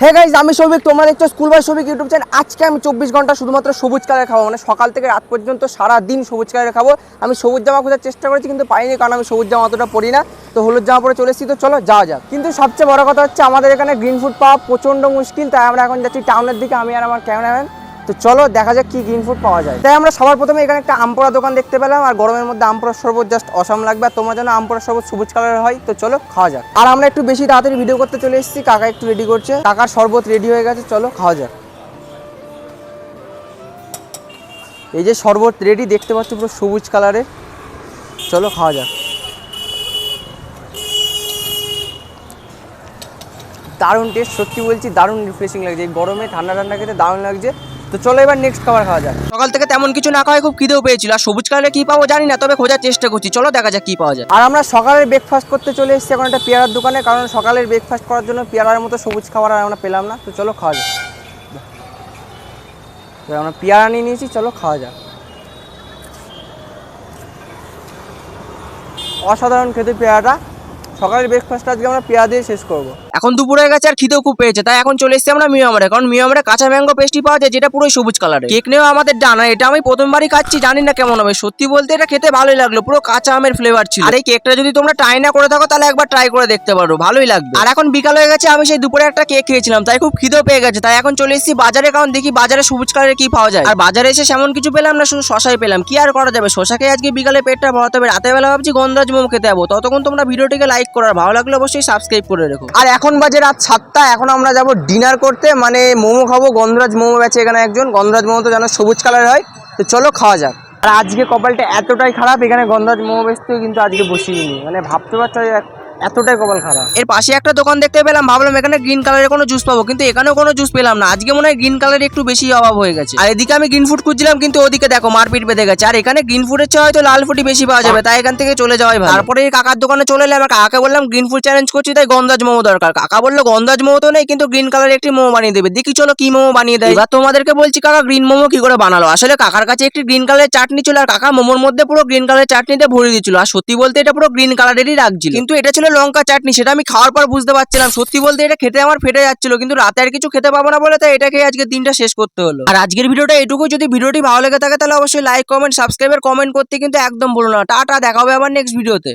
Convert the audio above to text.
Hey guys, আমি সৌভিক, তোমরা দেখছো school by Souvik YouTube channel. আজকে আমি 24 ঘন্টা শুধুমাত্র সবুজ কালার খাবো, মানে সকাল থেকে রাত পর্যন্ত সারা দিন সবুজ কালার খাবো। আমি সবুজ জামা খোঁজার চেষ্টা করেছি কিন্তু পাইনি, কারণ আমি সবুজ জামা অতটা পরি না। তো হলুদ জামা পরে চলে এসেছি, তো চলো যাওয়া যাক। কিন্তু সবচেয়ে বড় কথা হচ্ছে আমাদের এখানে গ্রিন ফুড পাওয়া প্রচণ্ড মুশকিল, তাই আমরা এখন যাচ্ছি টাউনের দিকে, আমি আর আমার ক্যামেরাম্যান। তো চলো দেখা যাক কি গ্রিন ফুড পাওয়া যায়। তাই আমরা সবার প্রথমে এখানে একটা আমপোড়া দোকান দেখতে পেলাম, আর গরমের মধ্যে আমপোড়ার শরবত জাস্ট অসাম লাগবে। আর তোমরা যেন আমপোড়ার শরবত সবুজ কালারের হয়, তো চলো খাওয়া যাক। আর আমরা একটু বেশি তাড়াতাড়ি ভিডিও করতে চলে এসেছি, কাকা একটু রেডি করছে, কাকার শরবত রেডি হয়ে গেছে, চলো খাওয়া যাক। এই যে শরবত রেডি, দেখতে পাচ্ছ পুরো সবুজ কালারের, চলো খাওয়া যাক। দারুণ টেস্ট, সত্যি বলছি দারুণ রিফ্রেশিং লাগছে, এই গরমে ঠান্ডা ঠান্ডা খেতে দারুণ লাগছে। তো চলো এবার নেক্সট খাবার খাওয়া যাক। সকাল থেকে তেমন কিছু না খাওয়ায় খুব খিদেও পেয়েছিল, আর সবুজ কালারে কি পাবো জানি না, তবে খোঁজার চেষ্টা করছি, চলো দেখা যাক কি পাওয়া যায়। আর আমরা সকালের ব্রেকফাস্ট করতে চলে এসেছি এখন একটা পেয়ারার দোকানে, কারণ সকালের ব্রেকফাস্ট করার জন্য পেয়ারার মতো সবুজ খাবার আর আমরা পেলাম না। তো চলো খাওয়া যাক। আমরা পেয়ারা নিয়ে নিয়েছি, চলো খাওয়া যাক। অসাধারণ খেতে পেয়ারাটা। সকালের ব্রেকফাস্ট আজকে আমরা পেয়ারা দিয়ে শেষ করবো। এখন দুপুর হয়ে গেছে আর খিদেও খুব পেয়েছে, তাই এখন চলে এসেছি আমরা মিয়ামারে, কারণ মিয়ামারে কাঁচা ম্যাঙ্গো পেস্ট্রি পাওয়া যায়, যেটা পুরো সবুজ কালারের। কেক নিয়েও আমাদের জানা, এটা আমি প্রথমবারই খাচ্ছি, জানি না কেমন হবে। সত্যি বলতে এটা খেতে ভালোই লাগলো, পুরো কাঁচা আমের ফ্লেভার ছিল। আর এই কেকটা যদি তোমরা ট্রাই না করে থাকো তাহলে একবার ট্রাই করে দেখতে পারো, ভালোই লাগবে। আর এখন বিকাল হয়ে গেছে, আমি সেই দুপুরে একটা কেক খেয়েছিলাম, তাই খুব খিদেও পেয়ে গেছে, তাই এখন চলে এসেছি বাজারে, কারণ দেখি বাজারে সবুজ কালারের কি পাওয়া যায়। আর বাজারে এসে সেমন কিছু পেলাম না, শুধু শশাই পেলাম। কি আর করা যাবে, শশা খেয়ে আজকে বিকালে পেটটা ভরাতে হবে। রাতের বেলা ভাবছি গন্ধরাজ মোমো খেতে যাবো। ততক্ষণ তোমরা ভিডিওটিকে লাইক করার, ভালো লাগলে অবশ্যই সাবস্ক্রাইব করে রেখো। আর এখন বাজে রাত 7টা, এখন আমরা যাবো ডিনার করতে, মানে মোমো খাবো। গন্ধরাজ মোমো বেচে এখানে একজন, গন্ধরাজ মোমো তো জানো সবুজ কালার হয়। তো চলো খাওয়া যাক। আর আজকে কপালটা এতটাই খারাপ, এখানে গন্ধরাজ মোমো বেচতেও কিন্তু আজকে বসিনি, মানে ভাবতে পারছো এতটাই কপাল খারাপ। এর পাশে একটা দোকান দেখতে পেলাম, ভাবলাম এখানে গ্রিন কালারের কোনো জুস পাবো, কিন্তু এখানেও কোনো জুস পেলাম না। আজকে মনে হয় গ্রিন কালারের একটু বেশি অভাব হয়ে গেছে। আর এদিকে আমি গ্রিন ফুড খুঁজছিলাম, কিন্তু ওদিকে দেখো মারপিট বেঁধে গেছে। আর এখানে গ্রিন ফুডের চেয়ে হয়তো লাল ফুডই বেশি পাওয়া যাবে, তাই এখান থেকে চলে যাওয়াই ভালো। তারপরে এই কাকার দোকানে চলে এলাম, আমার কাকাকে বললাম গ্রিন ফুড চ্যালেঞ্জ করছি, তাই গন্ধরাজ মোমো দরকার। কাকা বললো গন্ধরাজ মোমো তো নেই, কিন্তু গ্রিন কালারের একটি মোমো বানিয়ে দেবে। দেখি চলো কি মোমো বানিয়ে দেয়। এবার তোমাদেরকে বলছি কাকা গ্রিন মোমো কি করে বানালো। আসলে কাকার কাছে একটি গ্রিন কালারের চাটনি ছিল, আর কাকা মোমোর মধ্যে পুরো গ্রিন কালারের চাটনিতে ভরে দিয়েছিল। আর সত্যি বলতে এটা পুরো গ্রিন কালারেরই রাখছিল, কিন্তু এটা ছিল লঙ্কা চাটনি, সেটা আমি খাওয়ার পর বুঝতে পারছিলাম। সত্যি বলতে এটা খেতে আমার ফেটে যাচ্ছিল, কিন্তু রাতে আর কিছু খেতে পাবো না বলে তাই এটা খেয়ে আজকের দিনটা শেষ করতে হলো। আর আজকের ভিডিওটা এটুকু। যদি ভিডিওটি ভালো লেগে থাকে তাহলে অবশ্যই লাইক, কমেন্ট, সাবস্ক্রাইব আর কমেন্ট করতে কিন্তু একদম ভুলো না। টাটা, দেখা হবে আবার নেক্সট ভিডিওতে।